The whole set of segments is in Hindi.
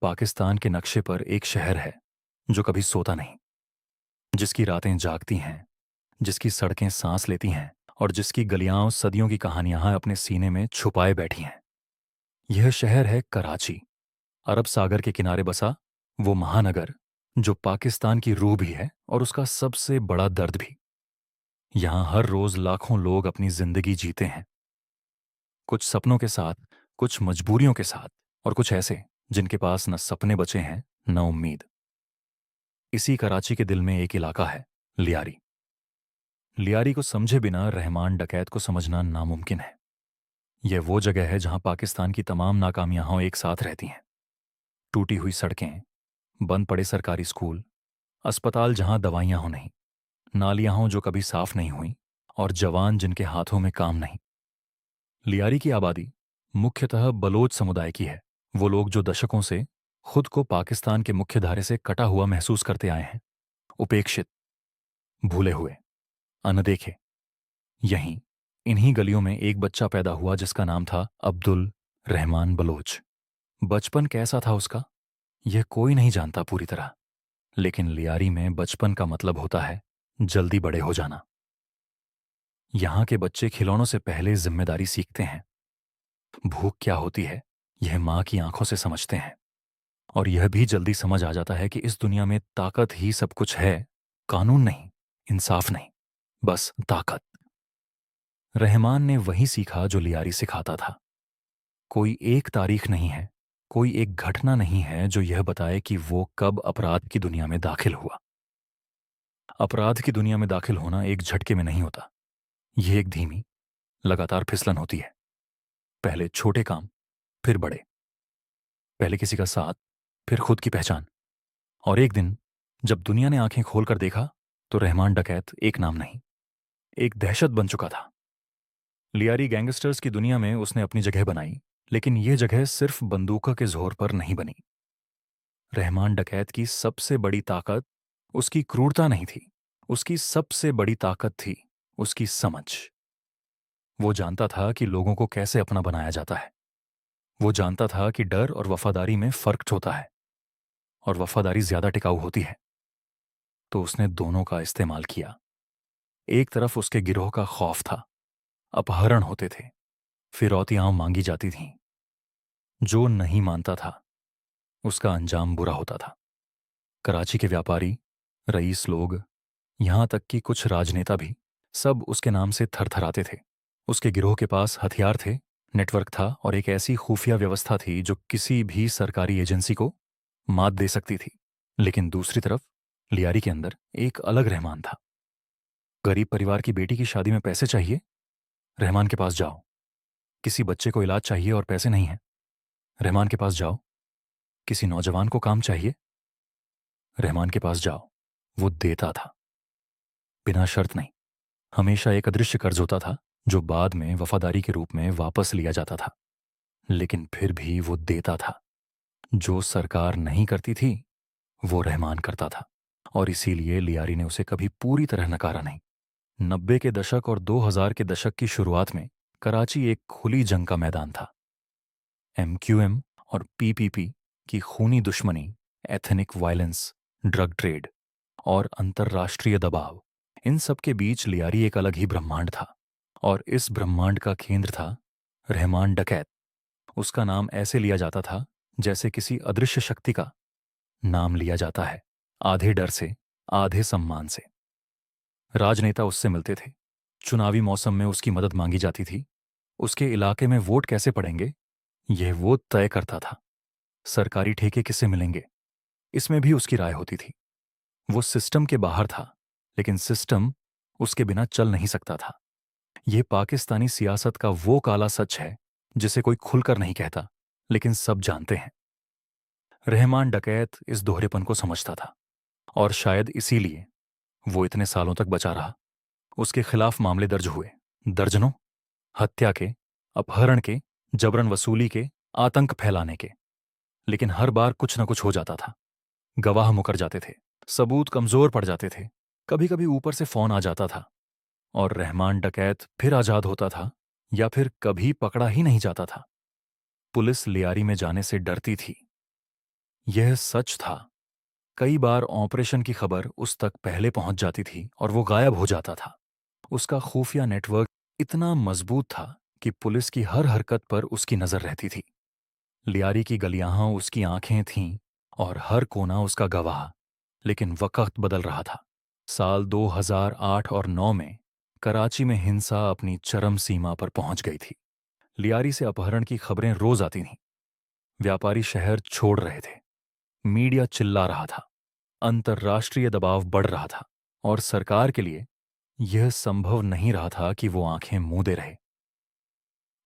पाकिस्तान के नक्शे पर एक शहर है जो कभी सोता नहीं, जिसकी रातें जागती हैं, जिसकी सड़कें सांस लेती हैं और जिसकी गलियां सदियों की कहानियां अपने सीने में छुपाए बैठी हैं। यह शहर है कराची, अरब सागर के किनारे बसा वो महानगर जो पाकिस्तान की रूह भी है और उसका सबसे बड़ा दर्द भी। यहां हर रोज लाखों लोग अपनी जिंदगी जीते हैं, कुछ सपनों के साथ, कुछ मजबूरियों के साथ, और कुछ ऐसे जिनके पास न सपने बचे हैं न उम्मीद। इसी कराची के दिल में एक इलाका है, लियारी। लियारी को समझे बिना रहमान डकैत को समझना नामुमकिन है। यह वो जगह है जहां पाकिस्तान की तमाम नाकामियां एक साथ रहती हैं। टूटी हुई सड़कें, बंद पड़े सरकारी स्कूल, अस्पताल जहां दवाइयां हो नहीं, नालियां हों जो कभी साफ नहीं हुई, और जवान जिनके हाथों में काम नहीं। लियारी की आबादी मुख्यतः बलोच समुदाय की है। वो लोग जो दशकों से खुद को पाकिस्तान के मुख्यधारे से कटा हुआ महसूस करते आए हैं, उपेक्षित, भूले हुए, अनदेखे। यहीं, इन्हीं गलियों में एक बच्चा पैदा हुआ जिसका नाम था अब्दुल रहमान बलोच। बचपन कैसा था उसका, यह कोई नहीं जानता पूरी तरह, लेकिन लियारी में बचपन का मतलब होता है जल्दी बड़े हो जाना। यहां के बच्चे खिलौनों से पहले जिम्मेदारी सीखते हैं। भूख क्या होती है, यह मां की आंखों से समझते हैं। और यह भी जल्दी समझ आ जाता है कि इस दुनिया में ताकत ही सब कुछ है, कानून नहीं, इंसाफ नहीं, बस ताकत। रहमान ने वही सीखा जो लियारी सिखाता था। कोई एक तारीख नहीं है, कोई एक घटना नहीं है जो यह बताए कि वो कब अपराध की दुनिया में दाखिल हुआ। अपराध की दुनिया में दाखिल होना एक झटके में नहीं होता। यह एक धीमी, लगातार फिसलन होती है। पहले छोटे काम, फिर बड़े। पहले किसी का साथ, फिर खुद की पहचान। और एक दिन जब दुनिया ने आंखें खोलकर देखा, तो रहमान डकैत एक नाम नहीं, एक दहशत बन चुका था। लियारी गैंगस्टर्स की दुनिया में उसने अपनी जगह बनाई, लेकिन यह जगह सिर्फ बंदूकों के जोर पर नहीं बनी। रहमान डकैत की सबसे बड़ी ताकत उसकी क्रूरता नहीं थी, उसकी सबसे बड़ी ताकत थी उसकी समझ। वो जानता था कि लोगों को कैसे अपना बनाया जाता है। वो जानता था कि डर और वफादारी में फर्क होता है, और वफादारी ज्यादा टिकाऊ होती है। तो उसने दोनों का इस्तेमाल किया। एक तरफ उसके गिरोह का खौफ था, अपहरण होते थे, फिरौतियां मांगी जाती थीं। जो नहीं मानता था, उसका अंजाम बुरा होता था। कराची के व्यापारी, रईस लोग, यहां तक कि कुछ राजनेता भी, सब उसके नाम से थरथराते थे। उसके गिरोह के पास हथियार थे, नेटवर्क था, और एक ऐसी खुफिया व्यवस्था थी जो किसी भी सरकारी एजेंसी को मात दे सकती थी। लेकिन दूसरी तरफ लियारी के अंदर एक अलग रहमान था। गरीब परिवार की बेटी की शादी में पैसे चाहिए, रहमान के पास जाओ। किसी बच्चे को इलाज चाहिए और पैसे नहीं हैं, रहमान के पास जाओ। किसी नौजवान को काम चाहिए, रहमान के पास जाओ। वो देता था, बिना शर्त नहीं। हमेशा एक अदृश्य कर्ज होता था जो बाद में वफादारी के रूप में वापस लिया जाता था, लेकिन फिर भी वो देता था। जो सरकार नहीं करती थी, वो रहमान करता था। और इसीलिए लियारी ने उसे कभी पूरी तरह नकारा नहीं। 90 के दशक और 2000 के दशक की शुरुआत में कराची एक खुली जंग का मैदान था। एमक्यूएम और पीपीपी की खूनी दुश्मनी, एथनिक वायलेंस, ड्रग ट्रेड और अंतर्राष्ट्रीय दबाव, इन सब के बीच लियारी एक अलग ही ब्रह्मांड था। और इस ब्रह्मांड का केंद्र था रहमान डकैत। उसका नाम ऐसे लिया जाता था जैसे किसी अदृश्य शक्ति का नाम लिया जाता है, आधे डर से, आधे सम्मान से। राजनेता उससे मिलते थे, चुनावी मौसम में उसकी मदद मांगी जाती थी। उसके इलाके में वोट कैसे पड़ेंगे, यह वो तय करता था। सरकारी ठेके किसे मिलेंगे, इसमें भी उसकी राय होती थी। वो सिस्टम के बाहर था, लेकिन सिस्टम उसके बिना चल नहीं सकता था। यह पाकिस्तानी सियासत का वो काला सच है जिसे कोई खुलकर नहीं कहता, लेकिन सब जानते हैं। रहमान डकैत इस दोहरेपन को समझता था, और शायद इसीलिए वो इतने सालों तक बचा रहा। उसके खिलाफ मामले दर्ज हुए, दर्जनों, हत्या के, अपहरण के, जबरन वसूली के, आतंक फैलाने के। लेकिन हर बार कुछ न कुछ हो जाता था। गवाह मुकर जाते थे, सबूत कमजोर पड़ जाते थे, कभी कभी ऊपर से फोन आ जाता था, और रहमान डकैत फिर आजाद होता था, या फिर कभी पकड़ा ही नहीं जाता था। पुलिस लियारी में जाने से डरती थी। यह सच था। कई बार ऑपरेशन की खबर उस तक पहले पहुंच जाती थी और वो गायब हो जाता था। उसका खुफिया नेटवर्क इतना मजबूत था कि पुलिस की हर हरकत पर उसकी नजर रहती थी। लियारी की गलियां उसकी आंखें थीं और हर कोना उसका गवाह। लेकिन वक्त बदल रहा था। साल 2008 और 9 में कराची में हिंसा अपनी चरम सीमा पर पहुंच गई थी। लियारी से अपहरण की खबरें रोज आती थीं। व्यापारी शहर छोड़ रहे थे। मीडिया चिल्ला रहा था। अंतर्राष्ट्रीय दबाव बढ़ रहा था। और सरकार के लिए यह संभव नहीं रहा था कि वो आंखें मूंदे रहे।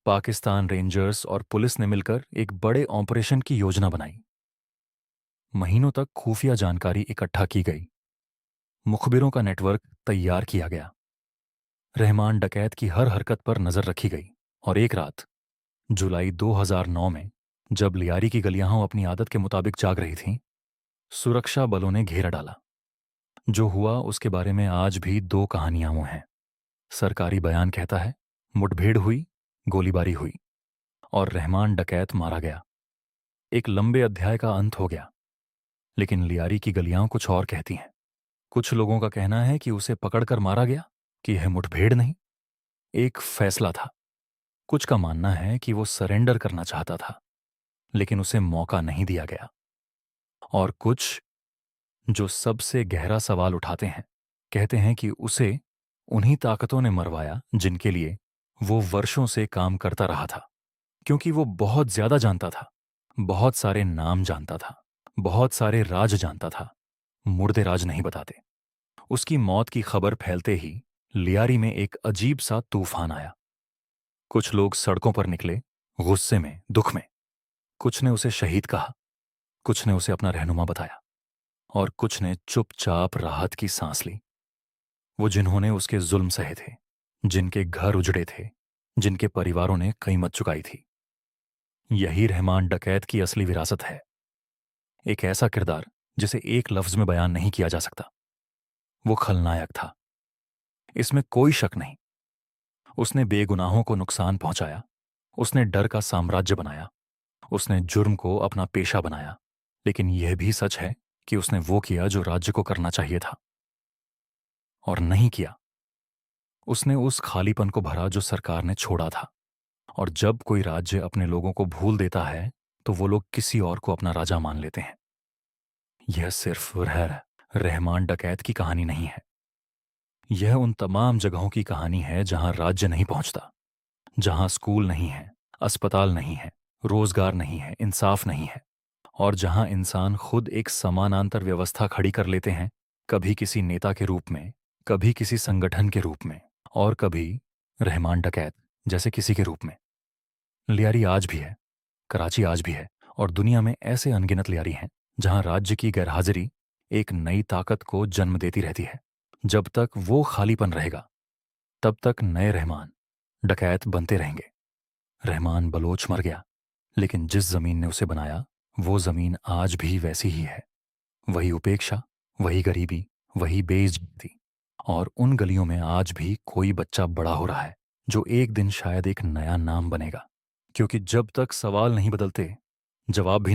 पाकिस्तान रेंजर्स और पुलिस ने मिलकर एक बड़े ऑपरेशन की योजना बनाई। महीनों तक खुफिया जानकारी इकट्ठा की गई। मुखबिरों का नेटवर्क तैयार किया गया। रहमान डकैत की हर हरकत पर नजर रखी गई। और एक रात, जुलाई 2009 में, जब लियारी की गलियां अपनी आदत के मुताबिक जाग रही थीं, सुरक्षा बलों ने घेरा डाला। जो हुआ उसके बारे में आज भी दो कहानियां हैं। सरकारी बयान कहता है मुठभेड़ हुई, गोलीबारी हुई और रहमान डकैत मारा गया। एक लंबे अध्याय का अंत हो गया। लेकिन लियारी की गलियां कुछ और कहती हैं। कुछ लोगों का कहना है कि उसे पकड़कर मारा गया, कि यह मुठभेड़ नहीं, एक फैसला था। कुछ का मानना है कि वो सरेंडर करना चाहता था, लेकिन उसे मौका नहीं दिया गया। और कुछ, जो सबसे गहरा सवाल उठाते हैं, कहते हैं कि उसे उन्हीं ताकतों ने मरवाया जिनके लिए वो वर्षों से काम करता रहा था। क्योंकि वो बहुत ज्यादा जानता था, बहुत सारे नाम जानता था, बहुत सारे राज जानता था। मुर्दे राज नहीं बताते। उसकी मौत की खबर फैलते ही लियारी में एक अजीब सा तूफान आया। कुछ लोग सड़कों पर निकले, गुस्से में, दुख में। कुछ ने उसे शहीद कहा, कुछ ने उसे अपना रहनुमा बताया, और कुछ ने चुपचाप राहत की सांस ली। वो जिन्होंने उसके जुल्म सहे थे, जिनके घर उजड़े थे, जिनके परिवारों ने कीमत चुकाई थी। यही रहमान डकैत की असली विरासत है। एक ऐसा किरदार जिसे एक लफ्ज में बयान नहीं किया जा सकता। वो खलनायक था, इसमें कोई शक नहीं। उसने बेगुनाहों को नुकसान पहुंचाया। उसने डर का साम्राज्य बनाया। उसने जुर्म को अपना पेशा बनाया। लेकिन यह भी सच है कि उसने वो किया जो राज्य को करना चाहिए था, और नहीं किया। उसने उस खालीपन को भरा जो सरकार ने छोड़ा था। और जब कोई राज्य अपने लोगों को भूल देता है, तो वो लोग किसी और को अपना राजा मान लेते हैं। यह सिर्फ रहमान डकैत की कहानी नहीं है। यह उन तमाम जगहों की कहानी है जहां राज्य नहीं पहुंचता, जहां स्कूल नहीं है, अस्पताल नहीं है, रोजगार नहीं है, इंसाफ नहीं है, और जहां इंसान खुद एक समानांतर व्यवस्था खड़ी कर लेते हैं, कभी किसी नेता के रूप में, कभी किसी संगठन के रूप में, और कभी रहमान डकैत जैसे किसी के रूप में। लियारी आज भी है, कराची आज भी है, और दुनिया में ऐसे अनगिनत लियारी हैं जहां राज्य की गैरहाजिरी एक नई ताकत को जन्म देती रहती है। जब तक वो खालीपन रहेगा, तब तक नए रहमान डकैत बनते रहेंगे। रहमान बलोच मर गया, लेकिन जिस जमीन ने उसे बनाया, वो जमीन आज भी वैसी ही है। वही उपेक्षा, वही गरीबी, वही बेइज्जती। और उन गलियों में आज भी कोई बच्चा बड़ा हो रहा है, जो एक दिन शायद एक नया नाम बनेगा। क्योंकि जब तक सवाल नहीं बदलते, जवाब भी नहीं।